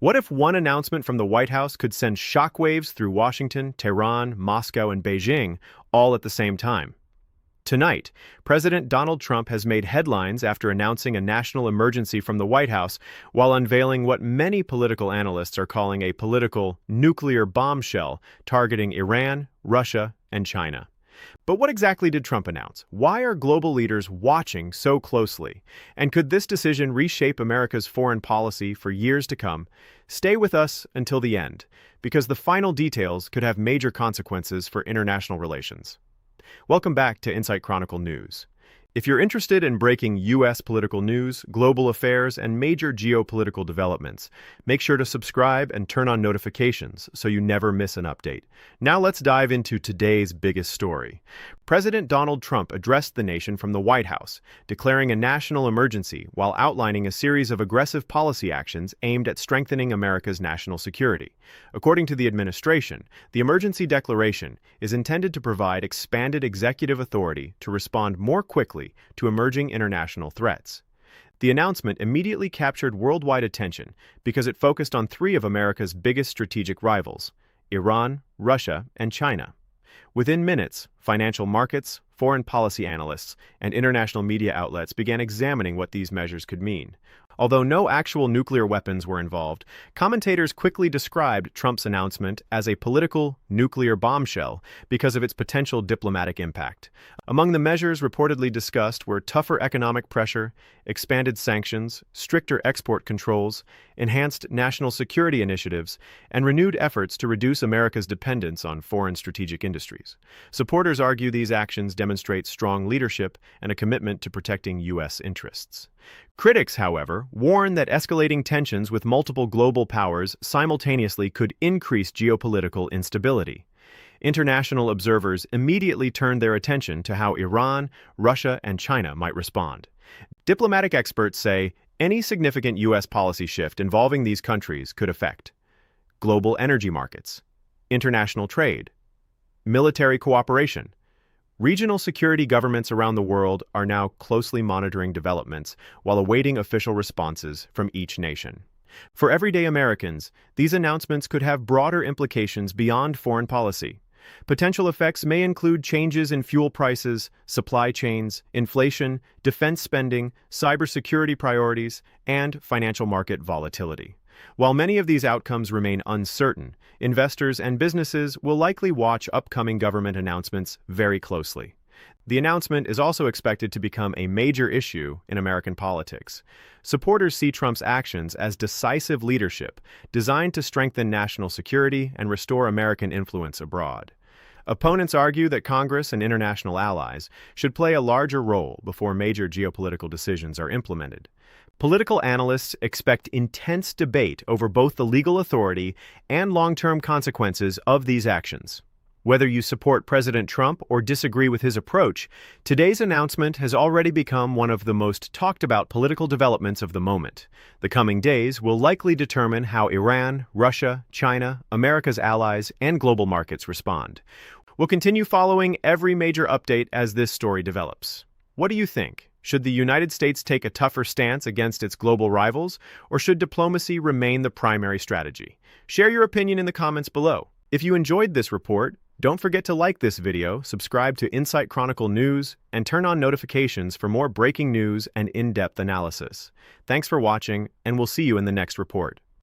What if one announcement from the White House could send shockwaves through Washington, Tehran, Moscow, and Beijing all at the same time? Tonight, President Donald Trump has made headlines after announcing a national emergency from the White House while unveiling what many political analysts are calling a political nuclear bombshell targeting Iran, Russia, and China. But what exactly did Trump announce? Why are global leaders watching so closely? And could this decision reshape America's foreign policy for years to come? Stay with us until the end, because the final details could have major consequences for international relations. Welcome back to Insight Chronicle News. If you're interested in breaking U.S. political news, global affairs, and major geopolitical developments, make sure to subscribe and turn on notifications so you never miss an update. Now let's dive into today's biggest story. President Donald Trump addressed the nation from the White House, declaring a national emergency while outlining a series of aggressive policy actions aimed at strengthening America's national security. According to the administration, the emergency declaration is intended to provide expanded executive authority to respond more quickly to emerging international threats. The announcement immediately captured worldwide attention because it focused on three of America's biggest strategic rivals: Iran, Russia, and China. Within minutes, financial markets, foreign policy analysts, and international media outlets began examining what these measures could mean. Although no actual nuclear weapons were involved, commentators quickly described Trump's announcement as a political nuclear bombshell because of its potential diplomatic impact. Among the measures reportedly discussed were tougher economic pressure, expanded sanctions, stricter export controls, enhanced national security initiatives, and renewed efforts to reduce America's dependence on foreign strategic industries. Supporters argue these actions demonstrate strong leadership and a commitment to protecting U.S. interests. Critics, however, warn that escalating tensions with multiple global powers simultaneously could increase geopolitical instability. International observers immediately turned their attention to how Iran, Russia, and China might respond. Diplomatic experts say any significant U.S. policy shift involving these countries could affect global energy markets, international trade, military cooperation. Regional security governments around the world are now closely monitoring developments while awaiting official responses from each nation. For everyday Americans, these announcements could have broader implications beyond foreign policy. Potential effects may include changes in fuel prices, supply chains, inflation, defense spending, cybersecurity priorities, and financial market volatility. While many of these outcomes remain uncertain, investors and businesses will likely watch upcoming government announcements very closely. The announcement is also expected to become a major issue in American politics. Supporters see Trump's actions as decisive leadership designed to strengthen national security and restore American influence abroad. Opponents argue that Congress and international allies should play a larger role before major geopolitical decisions are implemented. Political analysts expect intense debate over both the legal authority and long-term consequences of these actions. Whether you support President Trump or disagree with his approach, today's announcement has already become one of the most talked-about political developments of the moment. The coming days will likely determine how Iran, Russia, China, America's allies, and global markets respond. We'll continue following every major update as this story develops. What do you think? Should the United States take a tougher stance against its global rivals, or should diplomacy remain the primary strategy? Share your opinion in the comments below. If you enjoyed this report, don't forget to like this video, subscribe to Insight Chronicle News, and turn on notifications for more breaking news and in-depth analysis. Thanks for watching, and we'll see you in the next report.